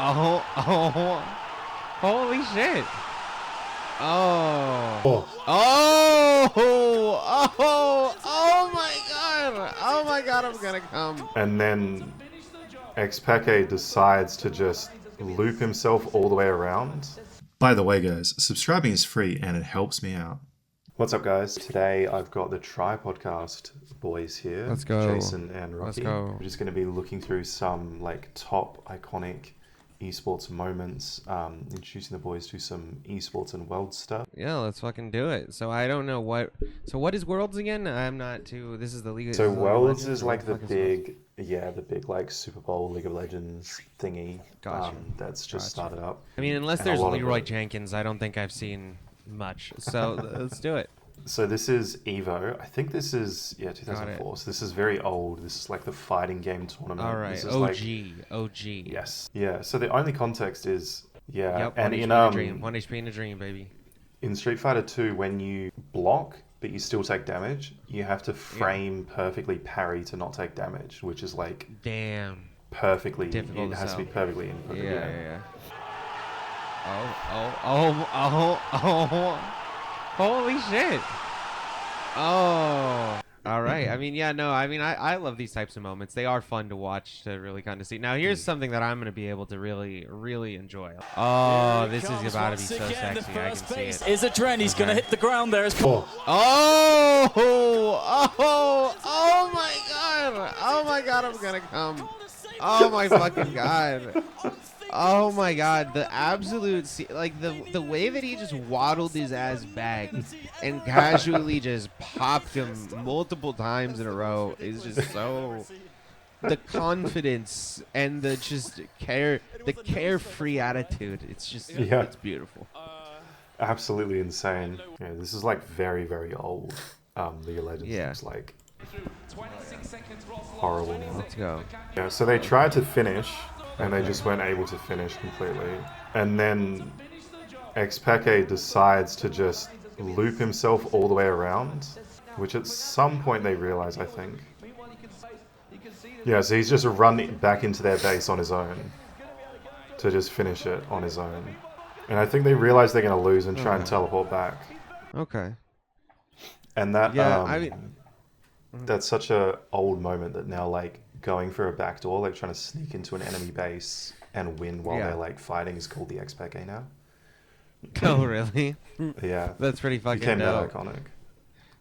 Oh. Holy shit. Oh. Oh my god. Oh my god, I'm gonna come. And then Xpeke decides to just loop himself all the way around. By the way, guys, subscribing is free and it helps me out. What's up, guys? Today I've got the Try Podcast boys here. Let's go. Jason and Rocky. Let's go. We're just going to be looking through some like top iconic esports moments, introducing the boys to some esports and world stuff. Yeah, let's fucking do it. So I don't know what. So what is Worlds again? I'm not too. This is the League. So Worlds is like the What the fuck is big, the big like Super Bowl League of Legends thingy. Gotcha. That's just started up. I mean, unless And a there's lot of Leroy it- Jenkins, I don't think I've seen much. So let's do it. So this is Evo. I think this is 2004. So this is very old. This is like the fighting game tournament. All right, This is OG. Yes. Yeah. So the only context is Yep. and one in HP in a dream. 1 HP in a dream, baby. in Street Fighter 2, when you block but you still take damage, you have to frame perfectly parry to not take damage, which is like Damn. perfectly. Difficult It to has to be sell. perfectly in for the game. Yeah. Oh. Holy shit. Oh. All right. I mean, I love these types of moments. They are fun to watch, to really kind of see. Now, here's something that I'm going to be able to really, really enjoy. Oh, this is about to be so sexy. I can see it. Is a Dren. He's going to hit the ground there. Oh my god. Oh my god, I'm going to come. Oh my fucking god. Oh my god, the absolute, the way that he just waddled his ass back and casually just popped him multiple times in a row is just so, the confidence and the just carefree attitude, it's just, it's beautiful. Absolutely insane. Yeah, this is like very, very old. League of Legends. Yeah. It's like horrible now. Let's go. Yeah, so they tried to finish, and they just weren't able to finish completely. And then Xpeke decides to just loop himself all the way around, which at some point they realize, I think. Yeah, so he's just running back into their base on his own to just finish it on his own. And I think they realize they're going to lose and try and teleport back. Okay. And that, Yeah, that's such a old moment that now, like, going for a backdoor, like trying to sneak into an enemy base and win while they're like fighting is called the Xpeke now. Oh, really? Yeah. That's pretty fucking Became dope. that iconic.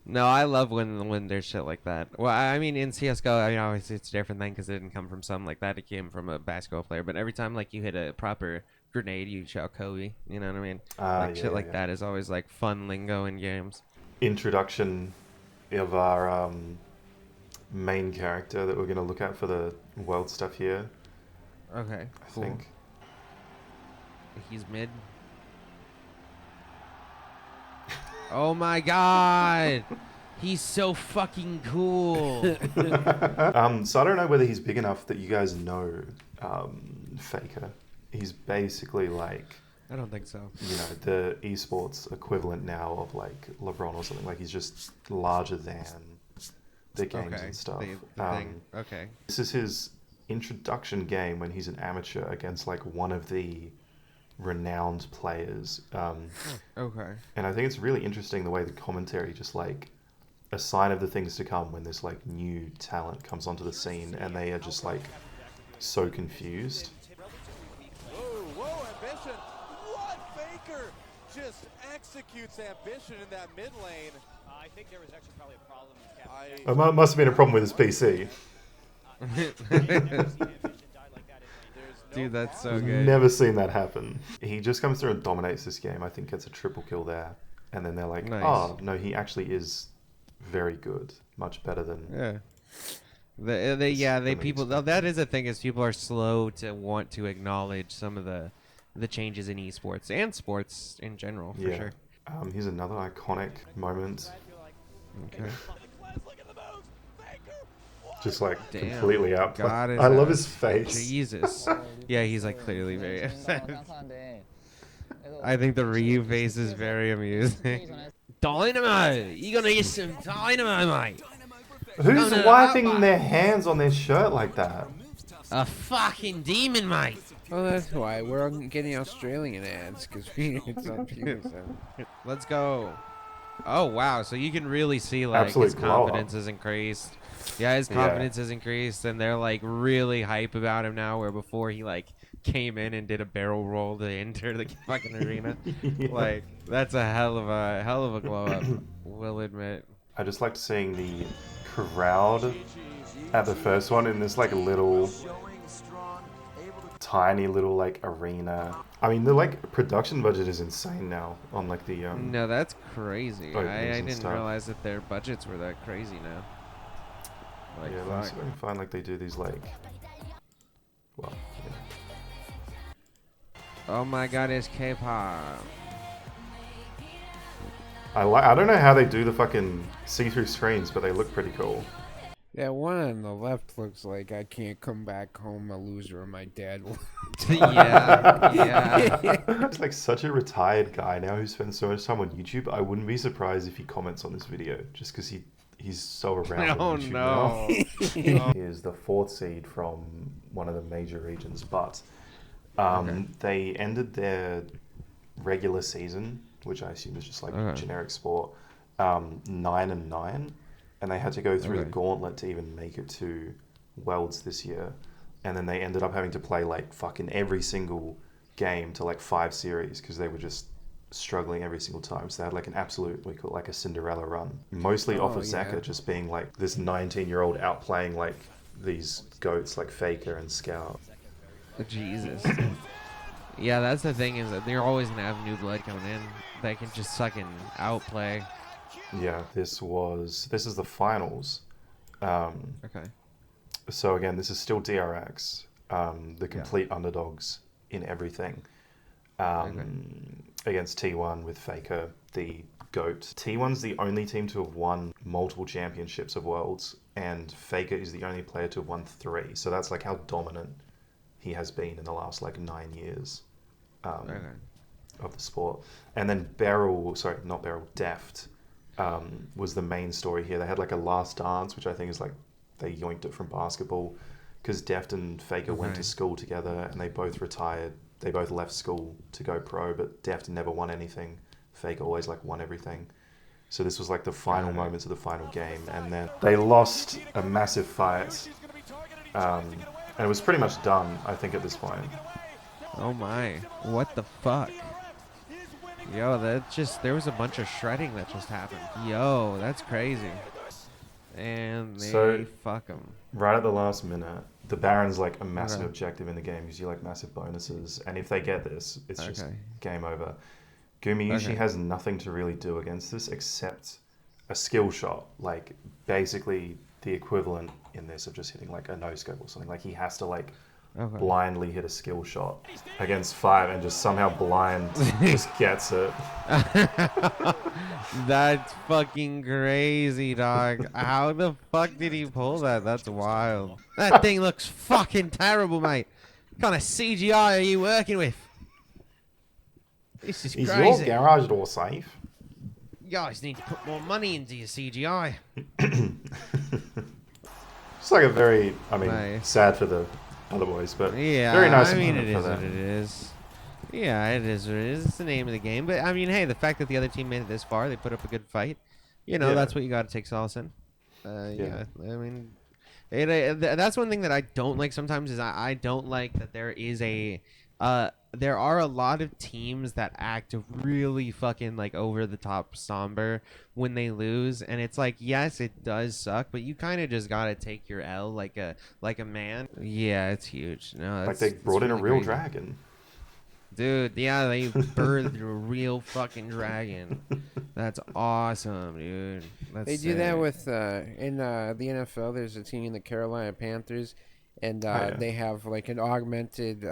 No, I love when there's shit like that. Well, I mean, in CS:GO, I mean, obviously it's a different thing because it didn't come from something like that. It came from a basketball player. But every time like you hit a proper grenade, you shout Kobe. You know what I mean? Like shit like that is always like fun lingo in games. Introduction of our main character that we're going to look at for the world stuff here. Okay, I think. He's mid. Oh my god! He's so fucking cool. So I don't know whether he's big enough that you guys know Faker. He's basically like, I don't think so. you know, the esports equivalent now of like LeBron or something. Like he's just larger than the games and stuff. The thing. Okay. This is his introduction game when he's an amateur against like one of the renowned players. Okay. And I think it's really interesting the way the commentary just like a sign of the things to come when this like new talent comes onto the scene and they are just like so confused. Whoa, ambition. What? Faker just executes ambition in that mid lane. I think there was actually probably a problem. It must have been a problem with his PC. Dude, that's so I've good. never seen that happen. He just comes through and dominates this game. I think gets a triple kill there. And then they're like, Nice. oh, no, he actually is very good. Much better than... Yeah. People. expect. That is the thing is people are slow to want to acknowledge some of the changes in esports and sports in general, for sure. Here's another iconic moment. Okay. Just like Damn. completely out. God is I love that- his face. Jesus. Yeah, he's like clearly very upset. I think the Ryu face is very amusing. Dynamo! You gonna get some dynamo, mate? Who's No, wiping their hands on their shirt like that? A fucking demon, mate. Oh, that's why we're getting Australian ads because it's on PSN. Let's go. Oh wow! So you can really see like Absolute his glow confidence up. is increased. Yeah, his Yeah. confidence is increased, and they're like really hype about him now. Where before he like came in and did a barrel roll to enter the fucking arena. Yeah. Like that's a hell of a glow up. We'll admit. I just liked seeing the crowd at the first one in this like little tiny little like arena. I mean, the like production budget is insane now on like the No, that's crazy. openings I and didn't stuff. realize that their budgets were that crazy now. Like, yeah, let me see if I can find like they do these like, well, yeah. oh my god, it's K-pop. I don't know how they do the fucking see-through screens, but they look pretty cool. That one on the left looks like I can't come back home a loser and my dad will. yeah. He's like such a retired guy now who spends so much time on YouTube. I wouldn't be surprised if he comments on this video just because he's so around Oh on YouTube no. now. He is the 4th seed from one of the major regions, but they ended their regular season, which I assume is just like generic sport, 9-9, and they had to go through the gauntlet to even make it to Worlds this year, and then they ended up having to play like fucking every single game to like 5 series because they were just struggling every single time. So they had like an absolute, we call it like a Cinderella run, mostly off of Zaka just being like this 19-year-old outplaying like these goats like Faker and Scout. Jesus. Yeah, that's the thing is that they're always gonna have new blood coming in that can just fucking outplay. Yeah, this is the finals. Okay. So again, this is still DRX, the complete underdogs in everything. Against T1 with Faker, the GOAT. T1's the only team to have won multiple championships of Worlds, and Faker is the only player to have won 3. So that's like how dominant he has been in the last like 9 years of the sport. And then Deft was the main story here. They had like a last dance, which I think is like they yoinked it from basketball because Deft and Faker went to school together and they both retired. They both left school to go pro, but Deft never won anything. Faker always like won everything. So this was like the final moments of the final game, and then they lost a massive fight. And it was pretty much done, I think, at this point. Oh my. What the fuck? Yo, there was a bunch of shredding that just happened. Yo, that's crazy. And they fuck them. Right at the last minute, the Baron's like a massive objective in the game. Gives you like massive bonuses. And if they get this, it's just game over. Gumayushi has nothing to really do against this except a skill shot. Like, basically the equivalent in this of just hitting like a no-scope or something. Like, he has to like blindly hit a skill shot against 5 and just somehow blind just gets it. That's fucking crazy, dog. How the fuck did he pull that? That's wild. That thing looks fucking terrible, mate. What kind of CGI are you working with? This is Is crazy. your garage door safe? You guys need to put more money into your CGI. It's like a very, Nice. sad for the other boys, but Yeah, very nice. I mean, moment it for is them. what it is. Yeah, it is what it is. It's the name of the game. But, I mean, hey, the fact that the other team made it this far, they put up a good fight. You know, that's what you got to take solace in. Yeah, I mean, that's one thing that I don't like sometimes is I don't like that there is there are a lot of teams that act really fucking like over the top somber when they lose, and it's like, yes, it does suck, but you kind of just gotta take your L like a man. Yeah, it's huge. No, Like they brought in a real dragon. Dude, yeah, they birthed a real fucking dragon. That's awesome, dude. That's They do that with in the NFL. There's a team, the Carolina Panthers, and they have like an augmented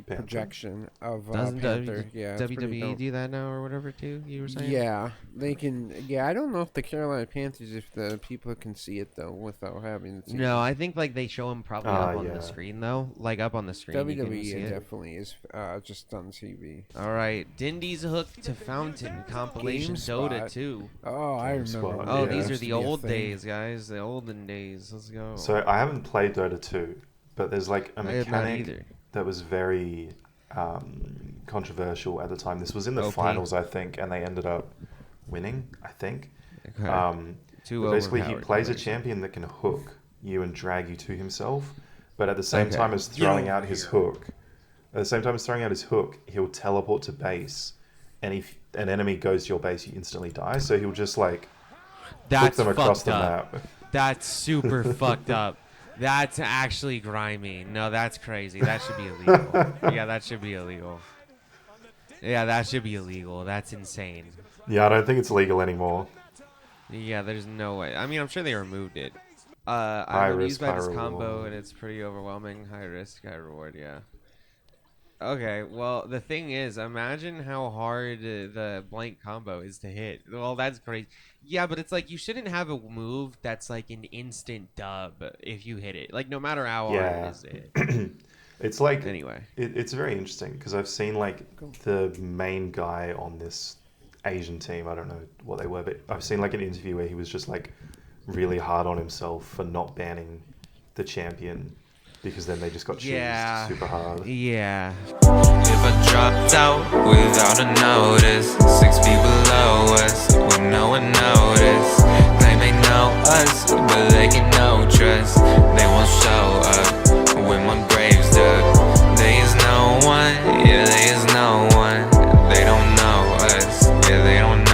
projection of Panther. Yeah, it's pretty WWE dope. do that now or whatever too? You were saying? Yeah, they can. Yeah, I don't know if the Carolina Panthers, if the people can see it though without having. The No, I think like they show them probably up on yeah. the screen though, like up on the screen. you can see WWE it. definitely is just on TV. All right, Dindy's Hook to Fountain compilation Dota GameSpot. 2. Oh, I remember. GameSpot. when Oh, that these are used the to be a old thing. days, guys. The olden days. Let's go. So I haven't played Dota 2, but there's like a I have not mechanic either. that was very controversial at the time. This was in the finals, I think, and they ended up winning, I think. Okay. But basically, he plays a champion that can hook you and drag you to himself, but at the same time as throwing out his hook, he'll teleport to base, and if an enemy goes to your base, you instantly die. So he'll just like flick them across the map. That's super fucked up. That's actually grimy. No, that's crazy. That should be illegal. Yeah, that should be illegal. Yeah, that should be illegal. That's insane. Yeah, I don't think it's legal anymore. Yeah, there's no way. I mean, I'm sure they removed it. High I'm risk, used by high this reward. combo, and it's pretty overwhelming. High risk, high reward, yeah. Okay, well, the thing is, imagine how hard the blank combo is to hit. Well, that's crazy. Yeah, but it's like you shouldn't have a move that's like an instant dub if you hit it. Like, no matter how hard it is to hit. It's like, anyway, it's very interesting because I've seen like the main guy on this Asian team. I don't know what they were, but I've seen like an interview where he was just like really hard on himself for not banning the champion because then they just got cheesed super hard. Yeah. If I dropped out without a notice, 6 feet below us with no one notice, they may know us, but they get no trust. They